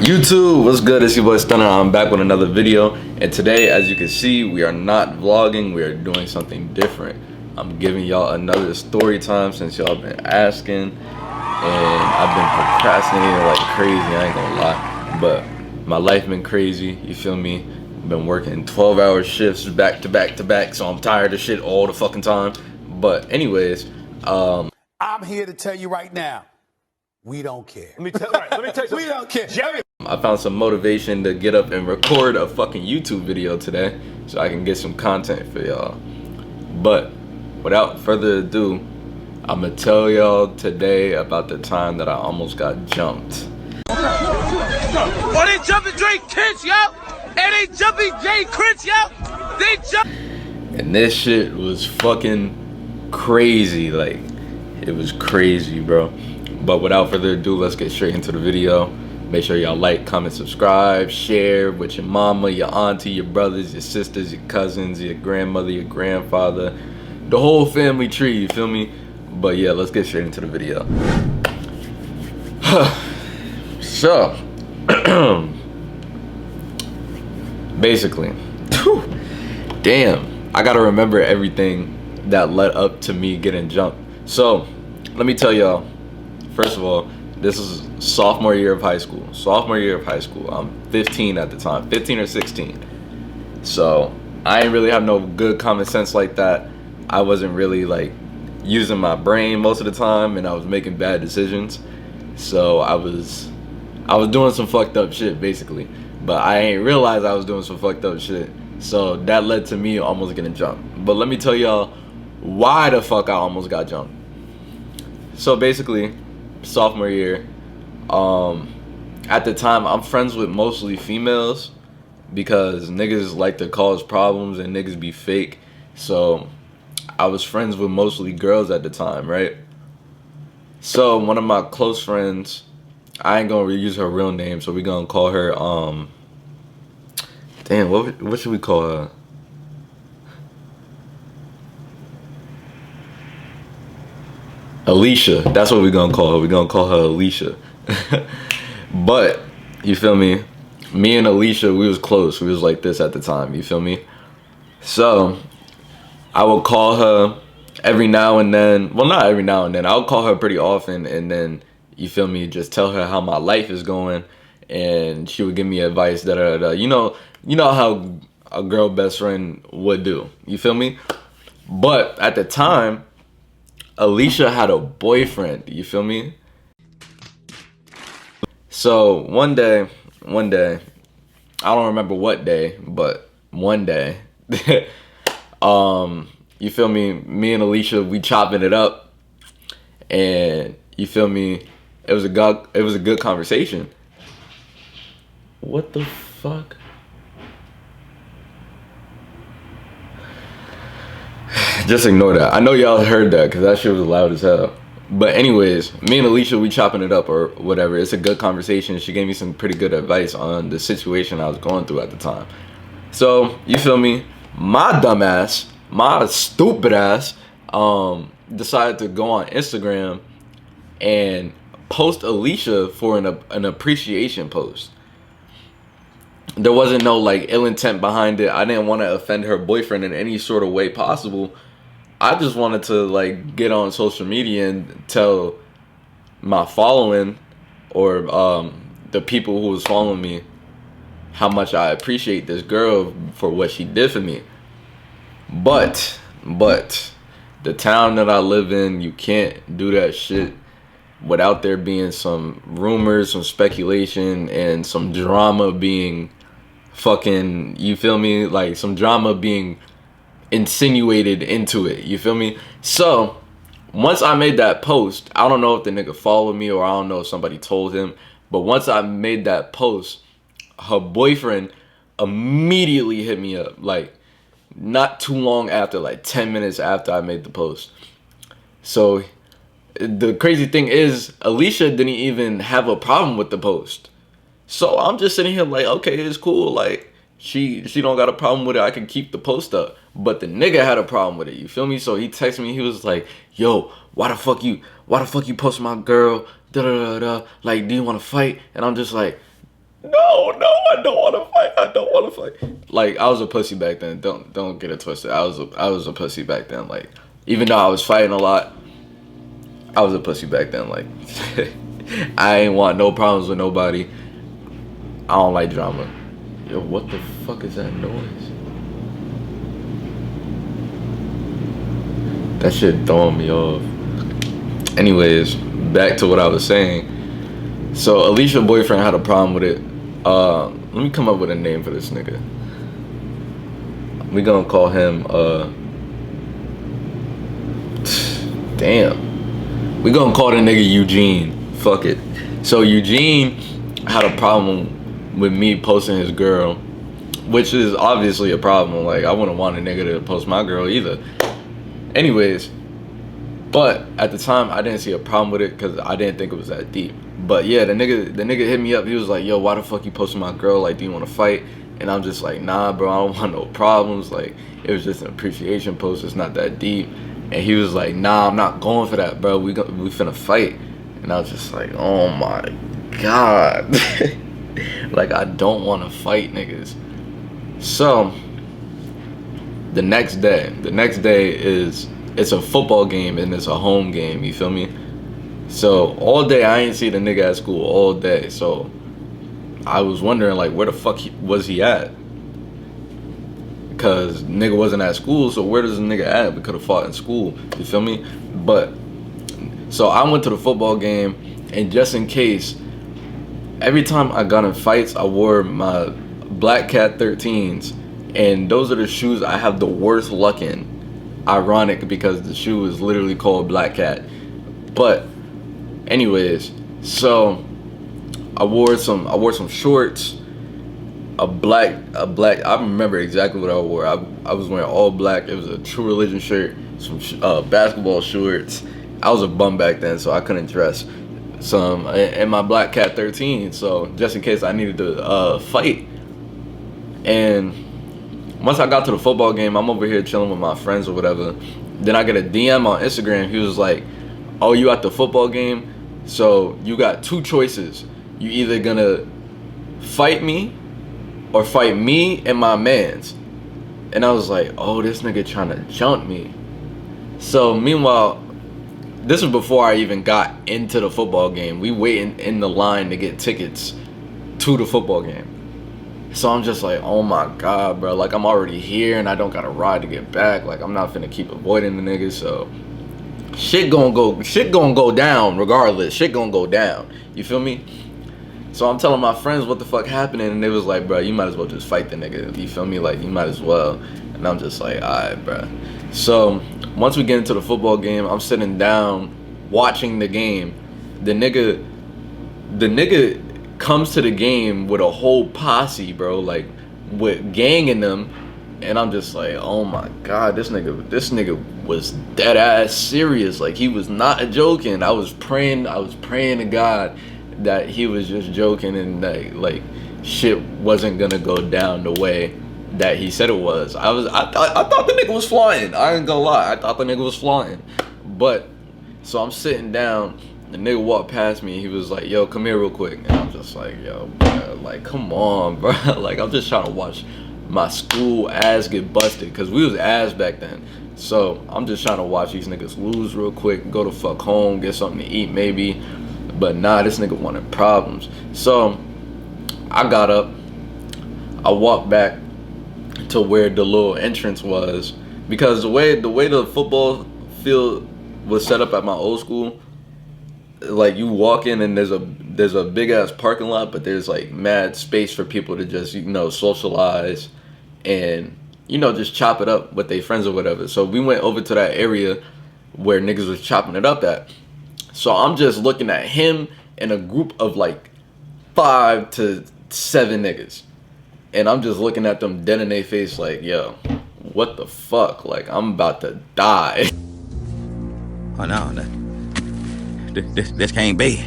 YouTube, what's good? It's your boy Stunner. I'm back with another video, and today, as you can see, we are not vlogging. We are doing something different. I'm giving y'all another story time since y'all been asking, and I've been procrastinating like crazy. I ain't gonna lie, but my life been crazy. You feel me? Been working 12-hour shifts back to back to back, so I'm tired of shit all the fucking time. But anyways, I'm here to tell you right now, we don't care. Let me tell you. We don't care. Jerry. I found some motivation to get up and record a fucking YouTube video today so I can get some content for y'all. But without further ado, I'm gonna tell y'all today about the time that I almost got jumped. Oh, they jumping Drake kids, yo! And they jumping Jay Chris, yo! They jump. And this shit was fucking crazy. Like, it was crazy, bro. But without further ado, let's get straight into the video. Make sure y'all like, comment, subscribe, share with your mama, your auntie, your brothers, your sisters, your cousins, your grandmother, your grandfather, the whole family tree, you feel me? But yeah, let's get straight into the video. So, basically, damn, I gotta remember everything that led up to me getting jumped. So, let me tell y'all, first of all, this is sophomore year of high school. I'm 15 at the time, 15 or 16. So I didn't really have no good common sense like that. I wasn't really like using my brain most of the time, and I was making bad decisions. So I was doing some fucked up shit basically, but I ain't realized I was doing some fucked up shit. So that led to me almost getting jumped. But let me tell y'all why the fuck I almost got jumped. So basically, sophomore year, at the time, I'm friends with mostly females because niggas like to cause problems and niggas be fake. So I was friends with mostly girls at the time, right? So one of my close friends, I ain't gonna use her real name, so we gonna call her damn, what should we call her? Alicia. That's what we're gonna call her. We're gonna call her Alicia. But you feel me? Me and Alicia, we was close. We was like this at the time. You feel me? So I would call her every now and then. Well, not every now and then. I would call her pretty often, and then you feel me? Just tell her how my life is going, and she would give me advice. Da da da. You know how a girl best friend would do. You feel me? But at the time, Alicia had a boyfriend, you feel me? So one day, I don't remember what day, but one day, you feel me and Alicia, we chopping it up, and you feel me, it was a good conversation. What the fuck? Just ignore that. I know y'all heard that because that shit was loud as hell. But anyways, me and Alicia, we chopping it up or whatever. It's a good conversation. She gave me some pretty good advice on the situation I was going through at the time. So, you feel me? My dumb ass, my stupid ass, decided to go on Instagram and post Alicia for an appreciation post. There wasn't no like ill intent behind it. I didn't want to offend her boyfriend in any sort of way possible. I just wanted to like get on social media and tell my following or the people who was following me how much I appreciate this girl for what she did for me. But the town that I live in, you can't do that shit without there being some rumors, some speculation, and some drama being fucking, you feel me? Like some drama being insinuated into it, you feel me? So once I made that post, I don't know if the nigga followed me or I don't know if somebody told him, but once I made that post, her boyfriend immediately hit me up, like not too long after, like 10 minutes after I made the post. So the crazy thing is, Alicia didn't even have a problem with the post. So I'm just sitting here like, okay, it's cool, like she don't got a problem with it, I can keep the post up. But the nigga had a problem with it, you feel me? So he texted me, he was like, yo, why the fuck you post my girl, da da da da, like, do you want to fight? And I'm just like, No, I don't want to fight. I don't want to fight. Like, I was a pussy back then. Don't get it twisted. I was a pussy back then. Like, even though I was fighting a lot, I was a pussy back then. Like, I ain't want no problems with nobody. I don't like drama. Yo, what the fuck is that noise? That shit throwing me off. Anyways, back to what I was saying. So Alicia's boyfriend had a problem with it. Let me come up with a name for this nigga. We gonna call him damn. We gonna call the nigga Eugene. Fuck it. So Eugene had a problem with me posting his girl, which is obviously a problem. Like, I wouldn't want a nigga to post my girl either. Anyways, but at the time I didn't see a problem with it because I didn't think it was that deep. But yeah, the nigga hit me up. He was like, yo, why the fuck you posting my girl? Like, do you want to fight? And I'm just like, nah, bro, I don't want no problems. Like, it was just an appreciation post. It's not that deep. And he was like, nah, I'm not going for that, bro. We finna fight. And I was just like, oh my God. Like, I don't want to fight niggas. So the next day is, it's a football game and it's a home game, you feel me? So all day I ain't see the nigga at school all day. So I was wondering, like, where the fuck was he at? Because nigga wasn't at school, so where does the nigga at? We could have fought in school, you feel me? But so I went to the football game, and just in case, every time I got in fights, I wore my Black Cat 13s, and those are the shoes I have the worst luck in. Ironic, because the shoe is literally called Black Cat. But anyways, so I wore some shorts, a black I remember exactly what I wore. I was wearing all black. It was a True Religion shirt, some basketball shorts. I was a bum back then, so I couldn't dress. Some and my Black Cat 13, so just in case I needed to fight. And once I got to the football game, I'm over here chilling with my friends or whatever. Then I get a DM on Instagram. He was like, oh, you at the football game? So you got two choices. You either gonna fight me or fight me and my mans. And I was like, oh, this nigga trying to jump me. So meanwhile, this was before I even got into the football game. We waiting in the line to get tickets to the football game. So I'm just like, oh my God, bro. Like, I'm already here and I don't got a ride to get back. Like, I'm not finna keep avoiding the niggas. So shit gonna go down regardless. Shit gonna go down. You feel me? So I'm telling my friends what the fuck happening, and they was like, bro, you might as well just fight the nigga. You feel me? Like, you might as well. And I'm just like, alright, bro. So once we get into the football game, I'm sitting down watching the game. The nigga comes to the game with a whole posse, bro, like with gang in them. And I'm just like, oh my God, this nigga was dead ass serious. Like, he was not joking. I was praying to God that he was just joking and that, like, shit wasn't gonna go down the way that he said it was. I thought the nigga was flying. I ain't gonna lie, I thought the nigga was flying. But so I'm sitting down, the nigga walked past me, he was like, yo, come here real quick. And I'm just like, yo, bro, like, come on, bro. Like, I'm just trying to watch my school ass get busted, because we was ass back then. So I'm just trying to watch these niggas lose real quick, go to fuck home, get something to eat maybe. But nah, this nigga wanted problems. So I got up, I walked back to where the little entrance was, because the way the football field was set up at my old school, like, you walk in and there's a big ass parking lot, but there's like mad space for people to just, you know, socialize and, you know, just chop it up with their friends or whatever. So we went over to that area where niggas was chopping it up at. So I'm just looking at him and a group of like 5 to 7 niggas, and I'm just looking at them dead in their face like, yo, what the fuck? Like, I'm about to die. Oh no, this can't be.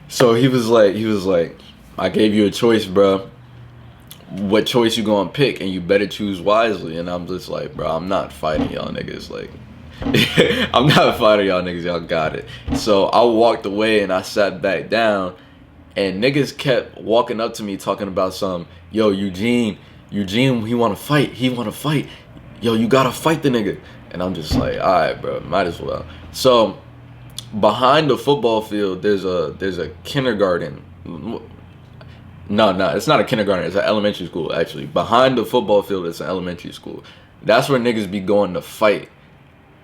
So he was like, I gave you a choice, bro. What choice you gonna pick? And you better choose wisely. And I'm just like, bro, I'm not fighting y'all niggas. Like, I'm not fighting y'all niggas. Y'all got it. So I walked away and I sat back down, and niggas kept walking up to me talking about some, yo, Eugene, he want to fight. He want to fight. Yo, you gotta fight the nigga. And I'm just like, all right, bro, might as well. So behind the football field, there's a kindergarten. No, it's not a kindergarten. It's an elementary school, actually. Behind the football field, it's an elementary school. That's where niggas be going to fight,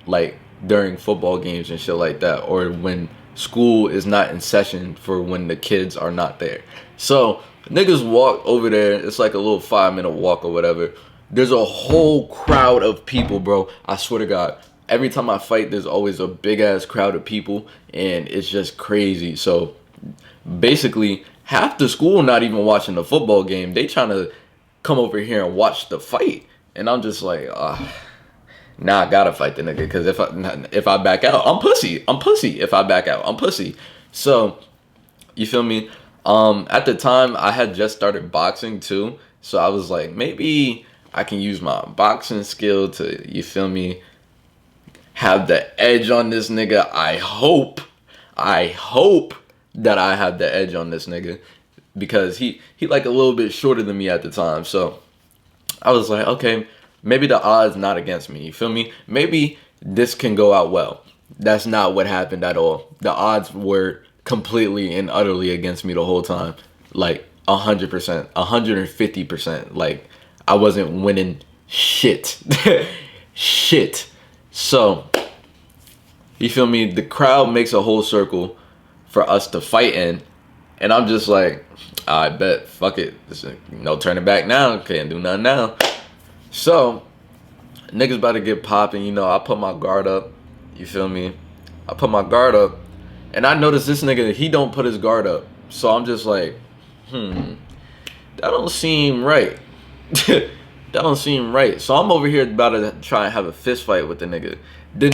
like, during football games and shit like that, or when school is not in session for when the kids are not there. So niggas walk over there. It's like a little 5-minute walk or whatever. There's a whole crowd of people, bro. I swear to God, every time I fight, there's always a big ass crowd of people, and it's just crazy. So basically, half the school not even watching the football game. They trying to come over here and watch the fight, and I'm just like, nah, I gotta fight the nigga, because if I back out, I'm pussy. If I back out, I'm pussy. So you feel me? At the time, I had just started boxing too, so I was like, maybe I can use my boxing skill to, you feel me, have the edge on this nigga. I hope that I have the edge on this nigga, because he like a little bit shorter than me at the time. So I was like, okay, maybe the odds not against me. You feel me? Maybe this can go out well. That's not what happened at all. The odds were completely and utterly against me the whole time. Like 100%, 150%. Like I wasn't winning shit. Shit. So, you feel me? The crowd makes a whole circle for us to fight in. And I'm just like, I bet, fuck it. No turning back now. Can't do nothing now. So, niggas about to get popping. You know, I put my guard up. You feel me? I put my guard up. And I noticed this nigga, he don't put his guard up. So I'm just like, that don't seem right. That don't seem right. So I'm over here about to try and have a fist fight with the nigga. The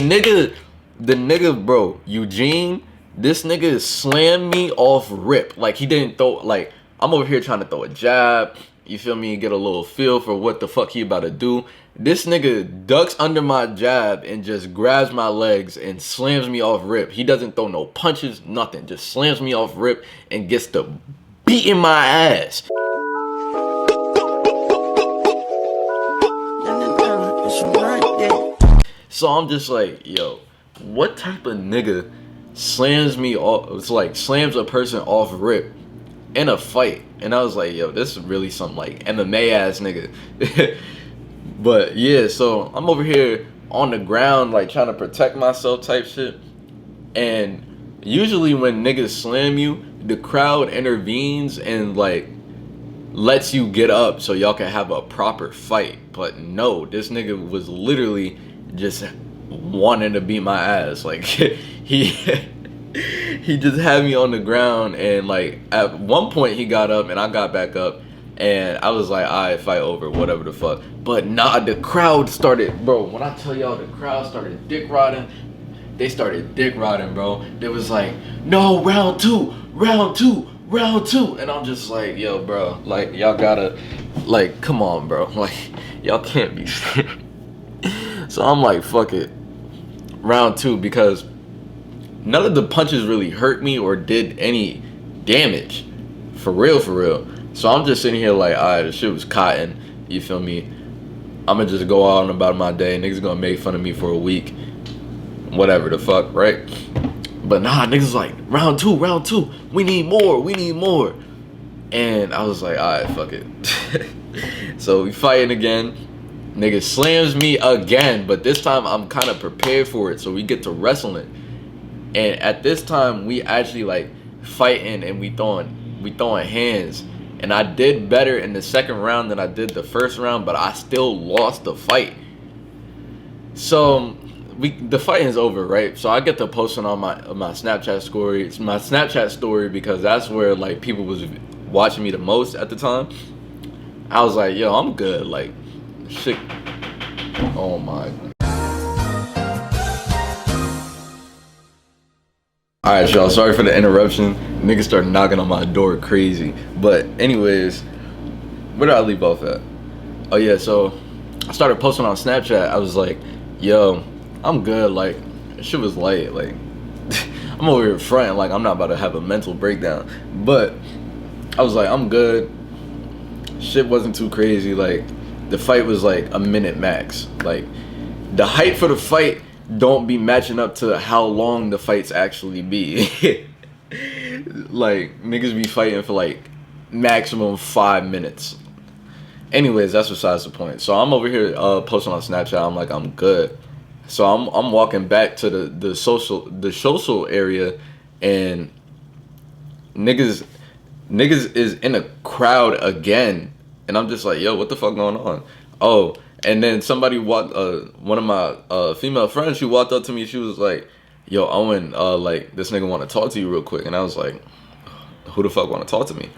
nigga, bro, Eugene, this nigga slammed me off rip. Like, he didn't throw, like, I'm over here trying to throw a jab. You feel me? Get a little feel for what the fuck he about to do. This nigga ducks under my jab and just grabs my legs and slams me off rip. He doesn't throw no punches, nothing. Just slams me off rip and gets to beating my ass. So I'm just like, yo, what type of nigga slams me off? It's like slams a person off rip in a fight. And I was like, yo, this is really some like MMA ass nigga. But yeah, so I'm over here on the ground like trying to protect myself type shit. And usually when niggas slam you, the crowd intervenes and like lets you get up so y'all can have a proper fight. But no, this nigga was literally just wanting to beat my ass. Like he just had me on the ground, and like at one point he got up and I got back up, and I was like, alright, fight over, whatever the fuck. But nah, the crowd started, bro, when I tell y'all the crowd started dick riding, they started dick riding, bro. They was like, no, round two. And I'm just like, yo, bro, like y'all gotta, like, come on, bro, like y'all can't be So I'm like, fuck it, round two, because none of the punches really hurt me or did any damage, for real. So I'm just sitting here like, alright, this shit was cotton, you feel me? I'ma just go out and about my day. Niggas gonna make fun of me for a week, whatever the fuck, right? But nah, niggas like, round two, we need more. And I was like, alright, fuck it. So we fighting again. Nigga slams me again, but this time I'm kind of prepared for it, so we get to wrestling. And at this time, we actually like fighting and we throwing hands. And I did better in the second round than I did the first round, but I still lost the fight. So the fighting is over, right? So I get to posting on my Snapchat story. It's my Snapchat story because that's where like people was watching me the most at the time. I was like, yo, I'm good. Like, shit. Oh my. Alright, y'all, sorry for the interruption. Niggas started knocking on my door crazy. But anyways, where did I leave off at? Oh yeah, so I started posting on Snapchat. I was like, yo, I'm good. Like, shit was light. Like, I'm over here fronting like I'm not about to have a mental breakdown. But I was like, I'm good. Shit wasn't too crazy. Like, the fight was like a minute max. Like, the height for the fight don't be matching up to how long the fights actually be. Like, niggas be fighting for like maximum 5 minutes. Anyways, that's besides the point. So I'm over here posting on Snapchat. I'm like, I'm good. So I'm walking back to the social area, and niggas is in a crowd again, and I'm just like, yo, what the fuck going on? Oh, and then somebody walked, one of my female friends, she walked up to me. She was like, yo, Owen, like, this nigga want to talk to you real quick. And I was like, who the fuck want to talk to me?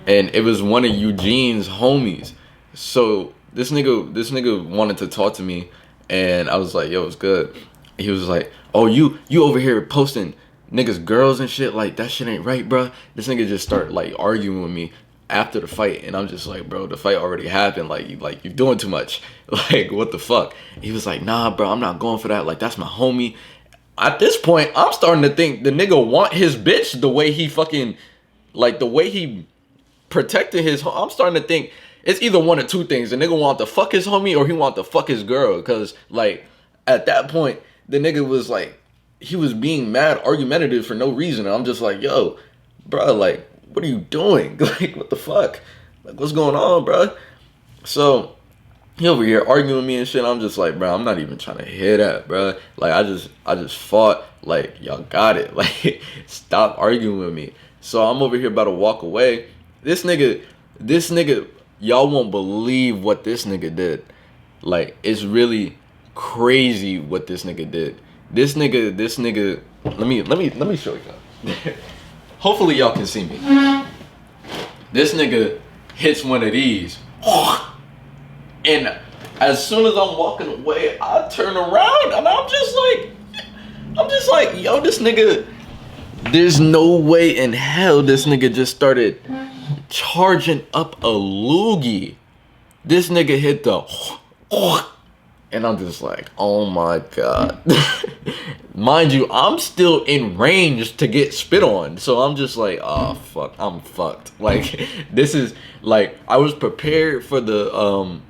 And it was one of Eugene's homies. So this nigga wanted to talk to me, and I was like, yo, it's good. He was like, oh, you over here posting niggas girls and shit, like, that shit ain't right, bro. This nigga just started like arguing with me after the fight, and I'm just like, bro, the fight already happened. Like you're doing too much. Like, what the fuck? He was like, nah, bro, I'm not going for that. Like, that's my homie. At this point, I'm starting to think the nigga want his bitch the way he fucking, like, the way he protected his. I'm starting to think it's either one or two things. The nigga want to fuck his homie, or he want to fuck his girl. Cause like at that point, the nigga was like, he was being mad argumentative for no reason. And I'm just like, yo, bro, like, what are you doing? Like, what the fuck? Like, what's going on, bro? So he over here arguing with me and shit. I'm just like, bro, I'm not even trying to hear that, bro. Like, I just fought. Like, y'all got it. Like, stop arguing with me. So I'm over here about to walk away. This nigga, y'all won't believe what this nigga did. Like, it's really crazy what this nigga did. This nigga, let me show you. Hopefully y'all can see me. This nigga hits one of these. And as soon as I'm walking away, I turn around and I'm just like, yo, this nigga, there's no way in hell this nigga just started charging up a loogie. This nigga hit the, and I'm just like, oh my God. Mind you, I'm still in range to get spit on. So I'm just like, oh fuck, I'm fucked. Like, this is like, I was prepared for the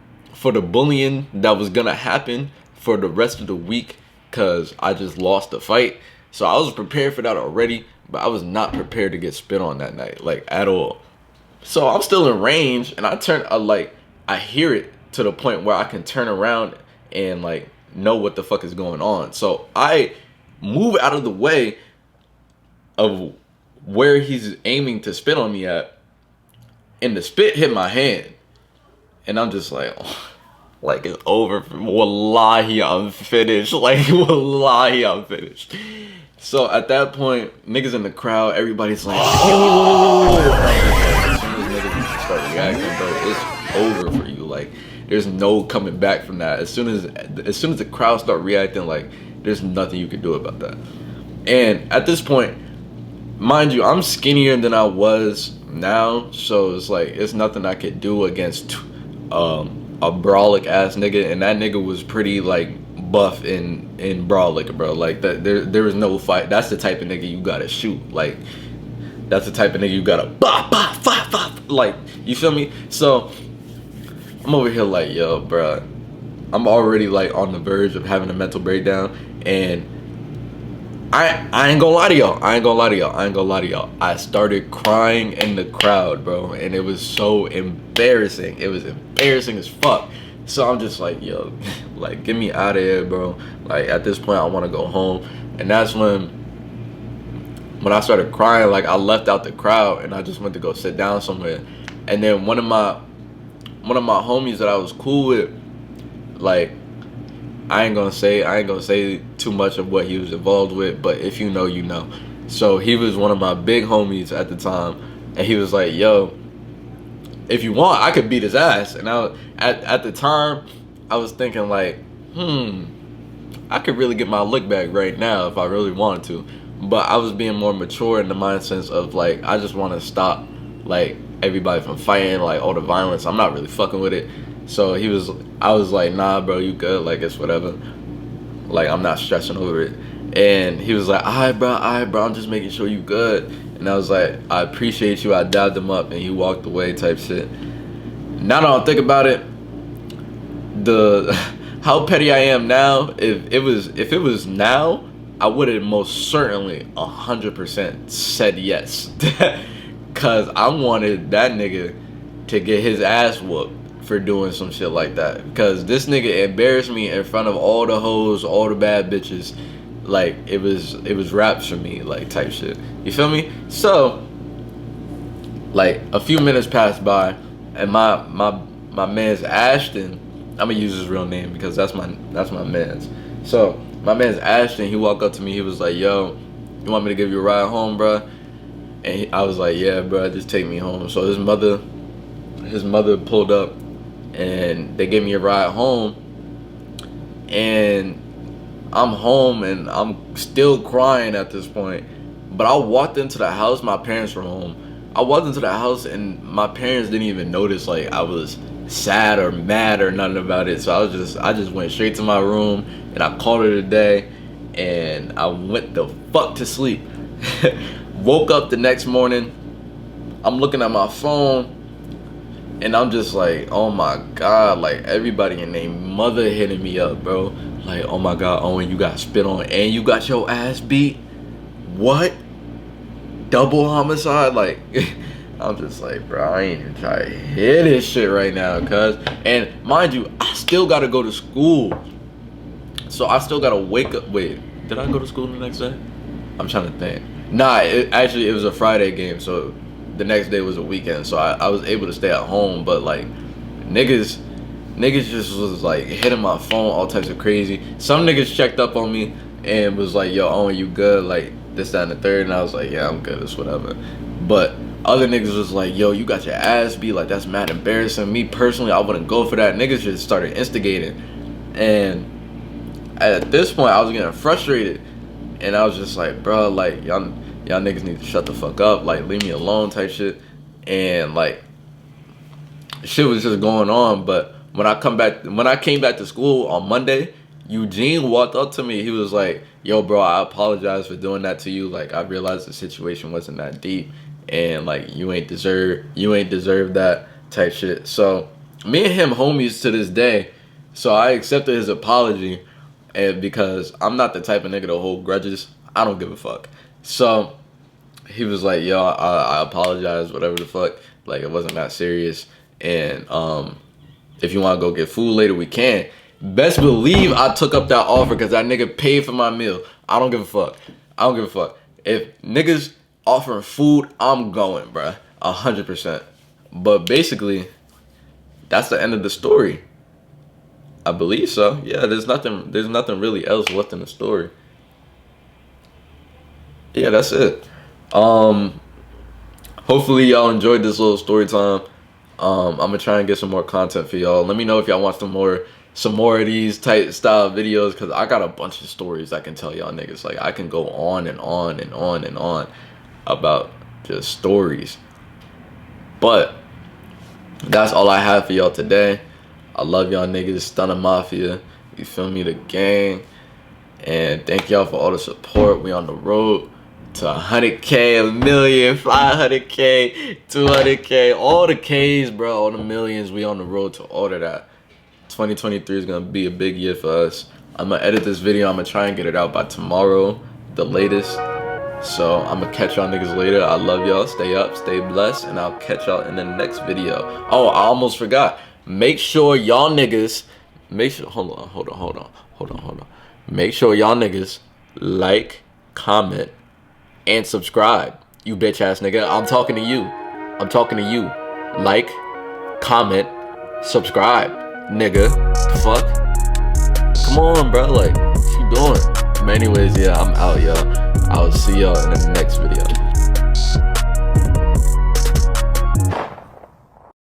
bullying that was gonna happen for the rest of the week, cause I just lost the fight. So I was prepared for that already, but I was not prepared to get spit on that night, like, at all. So I'm still in range, and I hear it to the point where I can turn around and like know what the fuck is going on. So I move out of the way of where he's aiming to spit on me at, and the spit hit my hand, and I'm just like, oh, like, it's over. Wallahi, I'm finished. Like, wallahi, I'm finished. So at that point, niggas in the crowd, everybody's like, oh. As soon as niggas start reacting, bro, it's over for you. Like, there's no coming back from that. As soon as the crowd start reacting, like, there's nothing you can do about that. And at this point, mind you, I'm skinnier than I was now, so it's like, it's nothing I could do against a brawlic ass nigga, and that nigga was pretty like buff in brawlic, bro. Like, that there was no fight. That's the type of nigga you gotta shoot. Like, that's the type of nigga you gotta like, you feel me? So I'm over here like, yo, bro, I'm already like on the verge of having a mental breakdown, and I ain't gonna lie to y'all. I started crying in the crowd, bro, and it was so embarrassing. It was embarrassing as fuck. So I'm just like, yo, like, get me out of here, bro. Like, at this point, I want to go home. And that's when I started crying. Like, I left out the crowd and I just went to go sit down somewhere. And then one of my homies that I was cool with, like, I ain't gonna say too much of what he was involved with, but if you know, you know. So he was one of my big homies at the time, and he was like, yo, if you want, I could beat his ass. And at the time, I was thinking like, I could really get my lick back right now if I really wanted to. But I was being more mature in the mindset of like, I just want to stop like everybody from fighting, like all the violence. I'm not really fucking with it. So I was like, nah, bro, you good, like, it's whatever. Like, I'm not stressing over it. And he was like, all right, bro, I'm just making sure you good. And I was like, I appreciate you. I dabbed him up, and he walked away type shit. Now that I think about it, how petty I am now, if it was now, I would have most certainly 100% said yes. Cause I wanted that nigga to get his ass whooped for doing some shit like that. Cause this nigga embarrassed me in front of all the hoes, all the bad bitches. Like, it was raps for me, like, type shit. You feel me? So, like, a few minutes passed by, and my man's Ashton, I'm gonna use his real name because that's my man's. So my man's Ashton, he walked up to me, he was like, yo, you want me to give you a ride home, bro? And I was like, yeah, bro, just take me home. So his mother pulled up, and they gave me a ride home, and I'm home, and I'm still crying at this point. But I walked into the house, my parents were home. I walked into the house, and my parents didn't even notice like I was sad or mad or nothing about it. So I just went straight to my room, and I called it a day, and I went the fuck to sleep. Woke up the next morning, I'm looking at my phone, and I'm just like, oh my god, like everybody and their mother hitting me up, bro. Like, oh my god, Owen, you got spit on and you got your ass beat? What? Double homicide? Like, I'm just like, bro, I ain't even trying to hear this shit right now, cuz. And mind you, I still gotta go to school. So I still gotta wake up. Wait, did I go to school the next day? I'm trying to think. Nah, actually, it was a Friday game, so the next day was a weekend. So I was able to stay at home, but like, niggas just was like hitting my phone, all types of crazy. Some niggas checked up on me and was like, yo, Owen, you good? Like, this, that, and the third. And I was like, yeah, I'm good, it's whatever. But other niggas was like, yo, you got your ass beat, like, that's mad embarrassing. Me personally, I wouldn't go for that. Niggas just started instigating. And at this point, I was getting frustrated. And I was just like, bro, like, y'all niggas need to shut the fuck up, like, leave me alone type shit. And like, shit was just going on. But when I came back to school on Monday, Eugene walked up to me. He was like, yo, bro, I apologize for doing that to you. Like, I realized the situation wasn't that deep, and like, you ain't deserve that type shit. So me and him homies to this day. So I accepted his apology, and because I'm not the type of nigga to hold grudges, I don't give a fuck. So he was like, yo, I apologize, whatever the fuck. Like, it wasn't that serious. And if you want to go get food later, we can. Best believe I took up that offer because that nigga paid for my meal. I don't give a fuck. If niggas offering food, I'm going, bruh. 100%. But basically, that's the end of the story. I believe so. Yeah, there's nothing really else left in the story. Yeah, that's it. Hopefully y'all enjoyed this little story time. I'm gonna try and get some more content for y'all. Let me know if y'all want some more of these type style videos, because I got a bunch of stories I can tell y'all niggas. Like, I can go on and on and on and on about just stories. But that's all I have for y'all today. I love y'all niggas, Stunner Mafia. You feel me? The gang. And thank y'all for all the support. We on the road to 100K, a million, 500K, 200K, all the K's, bro, all the millions. We on the road to all of that. 2023 is gonna be a big year for us. I'm gonna edit this video. I'm gonna try and get it out by tomorrow, the latest. So I'm gonna catch y'all niggas later. I love y'all. Stay up, stay blessed, and I'll catch y'all in the next video. Oh, I almost forgot. Make sure y'all niggas, hold on. Make sure y'all niggas like, comment, and subscribe. You bitch ass nigga. I'm talking to you. Like, comment, subscribe, nigga. Fuck. Come on, bro. Like, what you doing? But anyways, yeah, I'm out, y'all. I'll see y'all in the next video.